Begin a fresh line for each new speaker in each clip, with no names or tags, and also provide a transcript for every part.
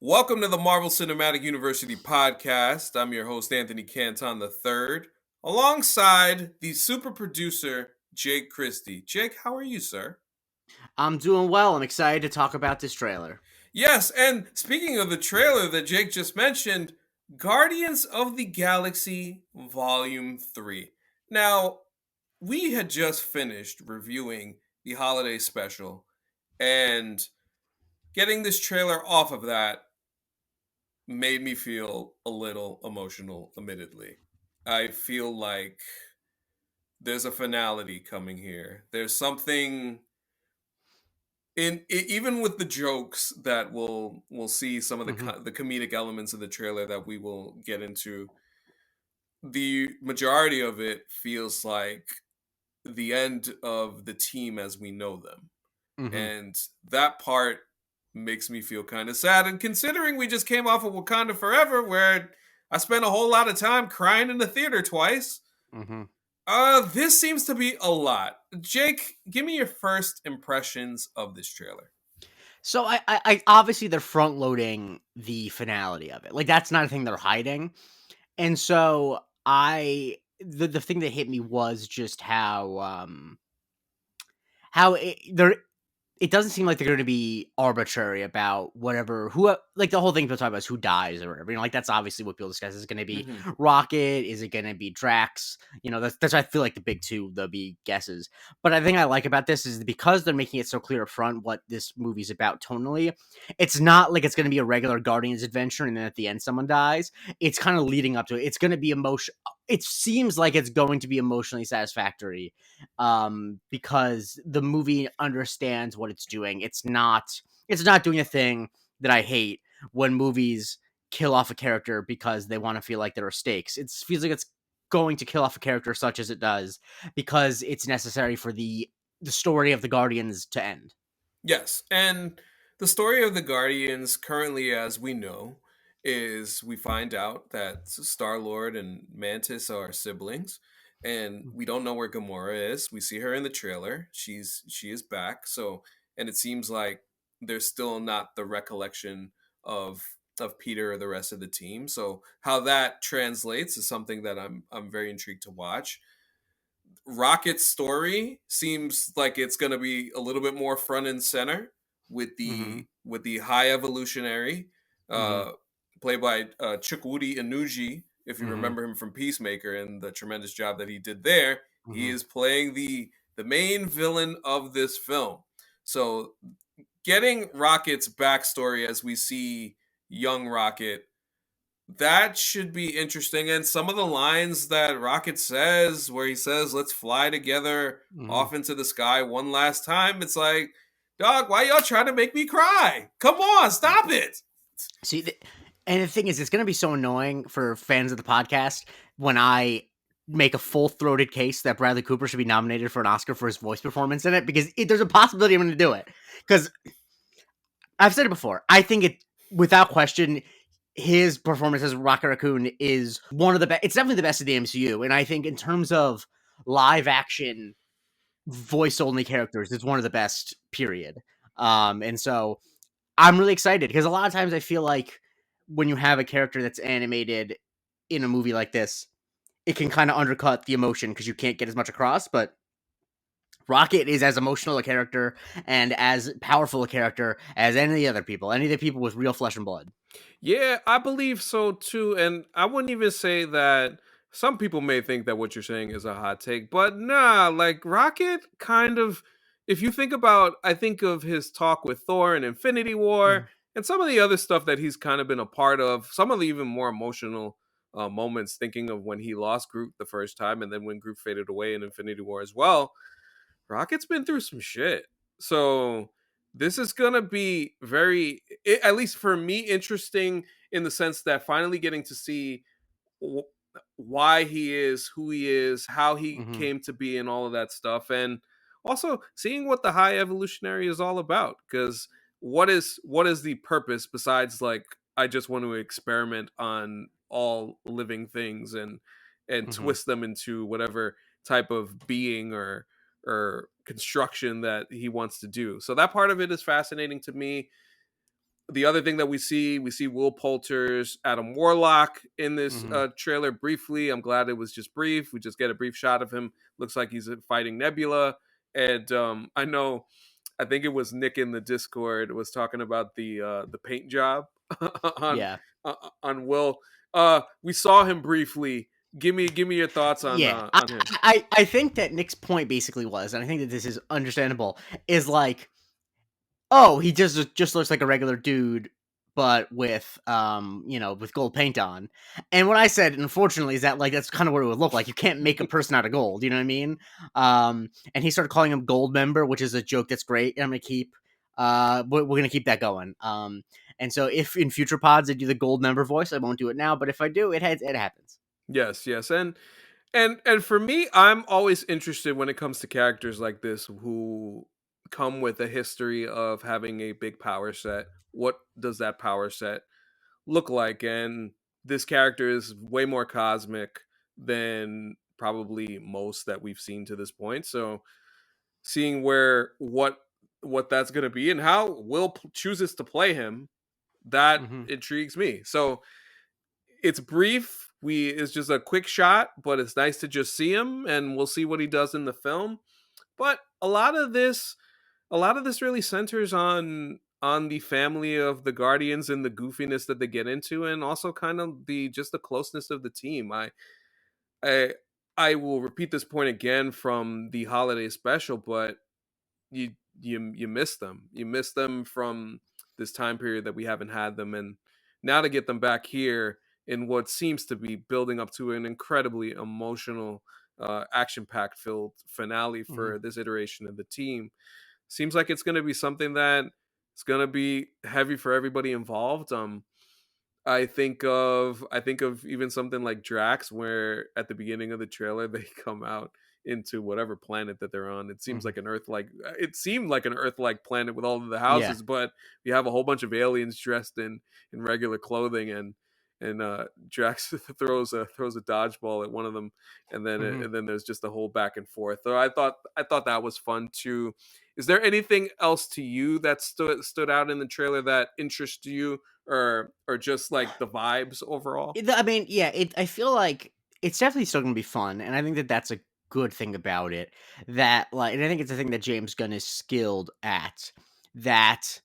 Welcome to the Marvel Cinematic University podcast. I'm your host, Anthony Canton III, alongside the super producer, Jake Christie. Jake, how are you, sir?
I'm doing well. I'm excited to talk about this trailer.
Yes, and speaking of the trailer that Jake just mentioned, Guardians of the Galaxy Volume 3. Now, we had just finished reviewing the holiday special, and getting this trailer off of that made me feel a little emotional, admittedly. I feel like there's a finality coming here. There's something even with the jokes that we'll see some of
hmm
the comedic elements of the trailer that we will get into. The majority of it feels like the end of the team as we know them.
hmm
And that part makes me feel kind of sad. And considering we just came off of Wakanda Forever, where I spent a whole lot of time crying in the theater twice,
hmm
this seems to be a lot. Jake, give me your first impressions of this trailer.
So I obviously they're front loading the finality of it. Like that's not a thing they're hiding. And so the thing that hit me was just how they're it doesn't seem like they're going to be arbitrary about whatever who like the whole thing people talk about is who dies or whatever. Like that's obviously what people discuss. Is it going to be
Mm-hmm.
Rocket? Is it going to be Drax? That's I feel like the big two they'll be guesses. But I think I like about this is because they're making it so clear up front what this movie's about tonally. It's not like it's going to be a regular Guardians adventure and then at the end someone dies. It's kind of leading up to it. It's going to be emotion. It seems like it's going to be emotionally satisfactory because the movie understands what it's doing. It's not doing a thing that I hate when movies kill off a character because they want to feel like there are stakes. It feels like it's going to kill off a character such as it does because it's necessary for the story of the Guardians to end.
Yes, and the story of the Guardians currently, as we know, is we find out that Star Lord and Mantis are siblings, and we don't know where Gamora is. We see her in the trailer; she is back. So, and it seems like there's still not the recollection of Peter or the rest of the team. So, how that translates is something that I'm very intrigued to watch. Rocket's story seems like it's going to be a little bit more front and center with
Mm-hmm.
the high evolutionary,
Mm-hmm.
uh, played by Chukwudi Inuji. If you
Mm-hmm.
remember him from Peacemaker and the tremendous job that he did there, he
Mm-hmm.
is playing the main villain of this film. So getting Rocket's backstory as we see young Rocket, that should be interesting. And some of the lines that Rocket says, where he says, "Let's fly together
Mm-hmm.
off into the sky one last time," it's like, dog, why y'all trying to make me cry? Come on, stop it.
See, and the thing is, it's going to be so annoying for fans of the podcast when I make a full throated case that Bradley Cooper should be nominated for an Oscar for his voice performance in it because there's a possibility I'm going to do it. Because I've said it before, I think it, without question, his performance as Rocket Raccoon is one of the best. It's definitely the best of the MCU, and I think in terms of live action voice only characters, it's one of the best. Period. And so I'm really excited because a lot of times I feel like when you have a character that's animated in a movie like this, it can kind of undercut the emotion because you can't get as much across. But Rocket is as emotional a character and as powerful a character as any of the other people, any of the people with real flesh and blood.
Yeah, I believe so too. And I wouldn't even say that some people may think that what you're saying is a hot take, but nah, like Rocket kind of, if you think about, I think of his talk with Thor in Infinity War
Mhm.
and some of the other stuff that he's kind of been a part of, some of the even more emotional moments, thinking of when he lost Groot the first time and then when Groot faded away in Infinity War as well. Rocket's been through some shit. So this is gonna be very, at least for me, interesting in the sense that finally getting to see wh- why he is who he is, how he
Mhm.
came to be, and all of that stuff, and also seeing what the high evolutionary is all about. Because what is the purpose besides like I just want to experiment on all living things and
Mhm.
twist them into whatever type of being or construction that he wants to do. So that part of it is fascinating to me. The other thing that we see Will Poulter's Adam Warlock in this
Mhm.
trailer briefly. I'm glad it was just brief. We just get a brief shot of him. Looks like he's fighting Nebula. And I know, I think it was Nick in the Discord was talking about the paint job on
Yeah.
on Will. We saw him briefly. Give me your thoughts
Yeah.
on him.
I think that Nick's point basically was, and I think that this is understandable, is like, oh, he just looks like a regular dude, but with with gold paint on. And what I said, unfortunately, is that like that's kind of what it would look like. You can't make a person out of gold, you know what I mean? And he started calling him Gold Member, which is a joke that's great. And I'm gonna keep we're gonna keep that going. And so if in future pods I do the Gold Member voice, I won't do it now, but if I do, it happens.
Yes, yes, and for me, I'm always interested when it comes to characters like this who come with a history of having a big power set. What does that power set look like? And this character is way more cosmic than probably most that we've seen to this point. So seeing where what that's going to be and how Will chooses to play him, that
Hmm.
intrigues me. So it's brief. It's just a quick shot, but it's nice to just see him, and we'll see what he does in the film. But a lot of this really centers on the family of the Guardians and the goofiness that they get into, and also kind of the just the closeness of the team. I I will repeat this point again from the holiday special, but you miss them. You miss them from this time period that we haven't had them, and now to get them back here in what seems to be building up to an incredibly emotional, action-packed filled finale
Hmm.
for this iteration of the team. Seems like it's going to be something that it's going to be heavy for everybody involved. I think of even something like Drax, where at the beginning of the trailer they come out into whatever planet that they're on. It seems
Hmm.
like an Earth like it seemed like an Earth like planet with all of the
Yeah.
houses, but you have a whole bunch of aliens dressed in regular clothing, and Drax throws a dodgeball at one of them,
Hmm.
and then there's just a whole back and forth. So I thought that was fun too. Is there anything else to you that stood out in the trailer that interests you, or just like the vibes overall?
I mean, yeah, I feel like it's definitely still gonna be fun, and I think that that's a good thing about it. That like, and I think it's a thing that James Gunn is skilled at. That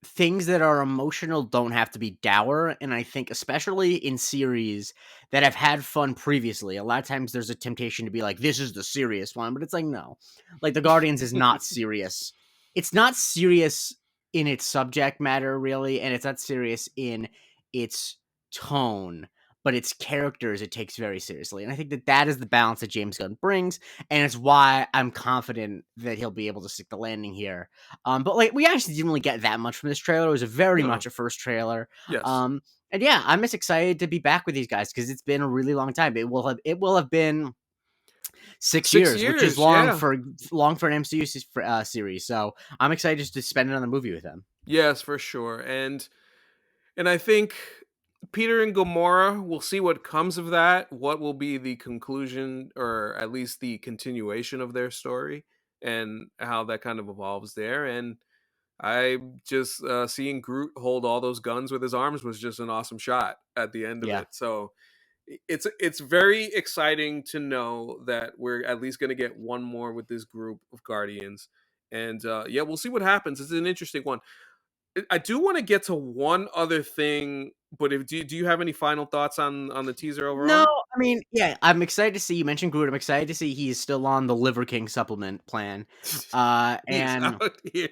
things that are emotional don't have to be dour, and I think especially in series that have had fun previously, a lot of times there's a temptation to be like, "This is the serious one," but it's like, no, like the Guardians is not serious. It's not serious in its subject matter, really, and it's not serious in its tone, but its characters it takes very seriously, and I think that that is the balance that James Gunn brings, and it's why I'm confident that he'll be able to stick the landing here. But like we actually didn't really get that much from this trailer. It was a very
No.
much a first trailer.
Yes.
Um, and yeah, I'm just excited to be back with these guys because it's been a really long time. It will have been 6 years, which is
Six years, yeah.
long for an MCU series. So I'm excited just to spend another movie with them.
Yes, for sure. And I think Peter and Gamora, we'll see what comes of that. What will be the conclusion, or at least the continuation of their story, and how that kind of evolves there. And I just seeing Groot hold all those guns with his arms was just an awesome shot at the end of
Yeah.
it. So it's very exciting to know that we're at least going to get one more with this group of Guardians. And yeah, we'll see what happens. It's an interesting one. I do want to get to one other thing, but if do you have any final thoughts on the teaser
No,
overall?
I mean, yeah, I'm excited to see you mentioned Groot. I'm excited to see he's still on the Liver King supplement plan.
He's
And
out here.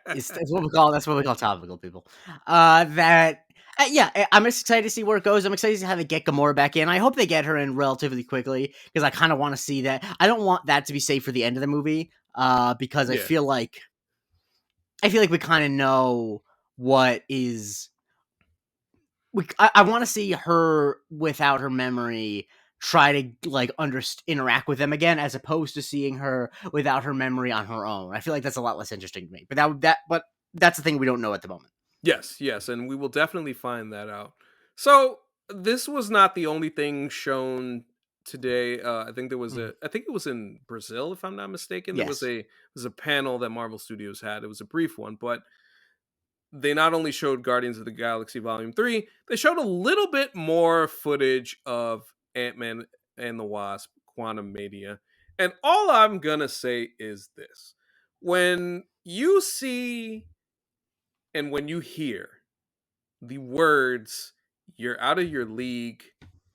It's what we call that's what we call topical people. That yeah, I'm just excited to see where it goes. I'm excited to see how they get Gamora back in. I hope they get her in relatively quickly because I kind of want to see that. I don't want that to be saved for the end of the movie. Because
Yeah.
I feel like we kind of know what is. I want to see her without her memory try to like interact with them again as opposed to seeing her without her memory on her own. I feel like that's a lot less interesting to me. But that's the thing we don't know at the moment.
Yes, yes, and we will definitely find that out. So this was not the only thing shown today. I think there was
Mhm.
I think it was in Brazil, if I'm not mistaken.
Yes.
There was a panel that Marvel Studios had. It was a brief one, but they not only showed Guardians of the Galaxy Volume 3, they showed a little bit more footage of Ant-Man and the Wasp, Quantumania. And all I'm going to say is this. When you see and when you hear the words, "You're out of your league,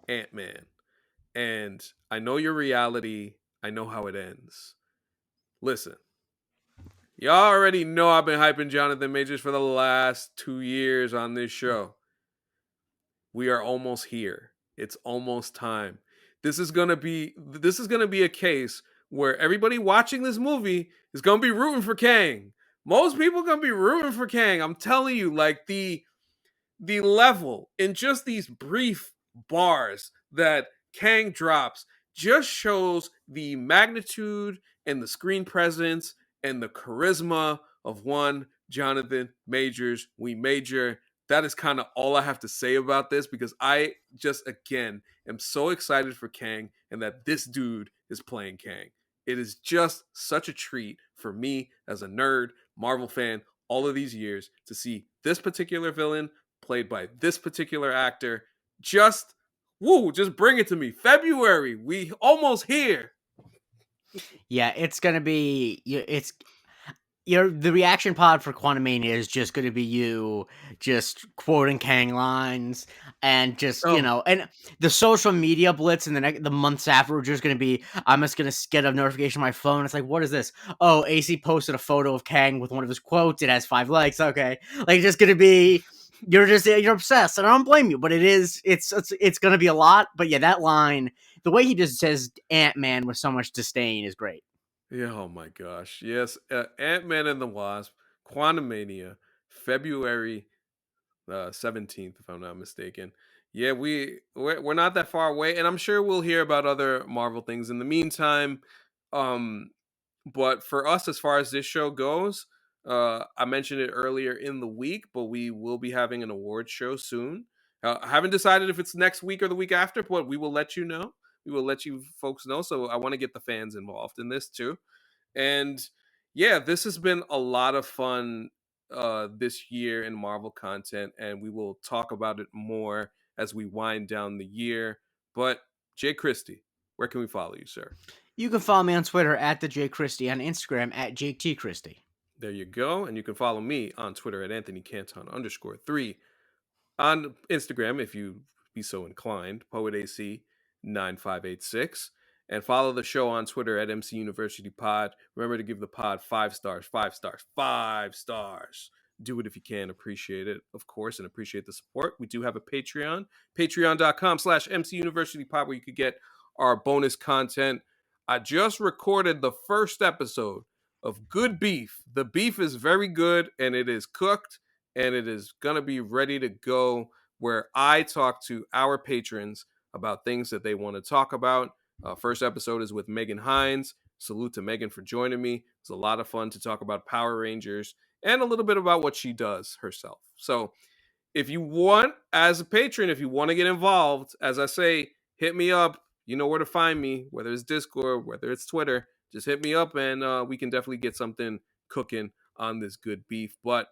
Ant-Man," and "I know your reality, I know how it ends." Listen, y'all already know I've been hyping Jonathan Majors for the last 2 years on this show. We are almost here. It's almost time. This is gonna be a case where everybody watching this movie is gonna be rooting for Kang. Most people gonna be rooting for Kang. I'm telling you, like the level in just these brief bars that Kang drops just shows the magnitude and the screen presence and the charisma of one Jonathan Majors. We major. That is kind of all I have to say about this because I just, again, am so excited for Kang and that this dude is playing Kang. It is just such a treat for me as a nerd, Marvel fan, all of these years to see this particular villain played by this particular actor. Just just bring it to me. February, we almost here.
Yeah, it's gonna be. It's the reaction pod for Quantumania is just going to be you just quoting Kang lines and just
Oh,
and the social media blitz in the months after are just going to be I'm just going to get a notification on my phone. It's like, what is this? Oh, AC posted a photo of Kang with one of his quotes. It has 5 likes. Okay, like it's just going to be you're obsessed, and I don't blame you, but it's going to be a lot. But yeah, that line, the way he just says Ant-Man with so much disdain is great.
yeah, oh my gosh. Yes, Ant-Man and the Wasp, Quantumania, February 17th, if I'm not mistaken. Yeah, we're not that far away, and I'm sure we'll hear about other Marvel things in the meantime. Um, but for us, as far as this show goes, I mentioned it earlier in the week, but we will be having an award show soon. I haven't decided if it's next week or the week after, but we will let you know. We will let you folks know. So I want to get the fans involved in this too. And yeah, this has been a lot of fun this year in Marvel content, and we will talk about it more as we wind down the year. But Jay Christie, where can we follow you, sir?
You can follow me on Twitter at the J Christie, on Instagram at Jake T Christie.
There you go. And you can follow me on Twitter at Anthony Canton _3. On Instagram, if you be so inclined, PoetAC9586. And follow the show on Twitter at MC University Pod. Remember to give the pod 5 stars, 5 stars, 5 stars. Do it if you can. Appreciate it, of course, and appreciate the support. We do have a Patreon, patreon.com/MC University Pod, where you could get our bonus content. I just recorded the first episode of Good Beef. The beef is very good, and it is cooked, and it is going to be ready to go, where I talk to our patrons about things that they want to talk about. First episode is with Megan Hines. Salute to Megan for joining me. It's a lot of fun to talk about Power Rangers and a little bit about what she does herself. So if you want, as a patron, if you want to get involved, as I say, hit me up. You know where to find me, whether it's Discord, whether it's Twitter. Just hit me up, and we can definitely get something cooking on this good beef. But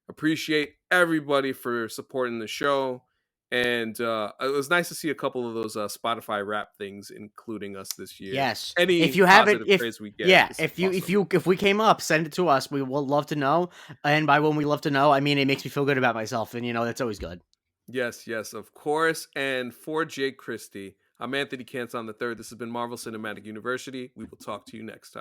appreciate everybody for supporting the show. And it was nice to see a couple of those Spotify rap things including us this year.
Yes. If
Any
you haven't,
positive
if
praise we get
yeah,
is awesome.
if we came up, send it to us. We will love to know. And by when we love to know, I mean it makes me feel good about myself, and that's always good.
Yes, yes, of course. And for Jake Christie, I'm Anthony Canton III. This has been Marvel Cinematic University. We will talk to you next time.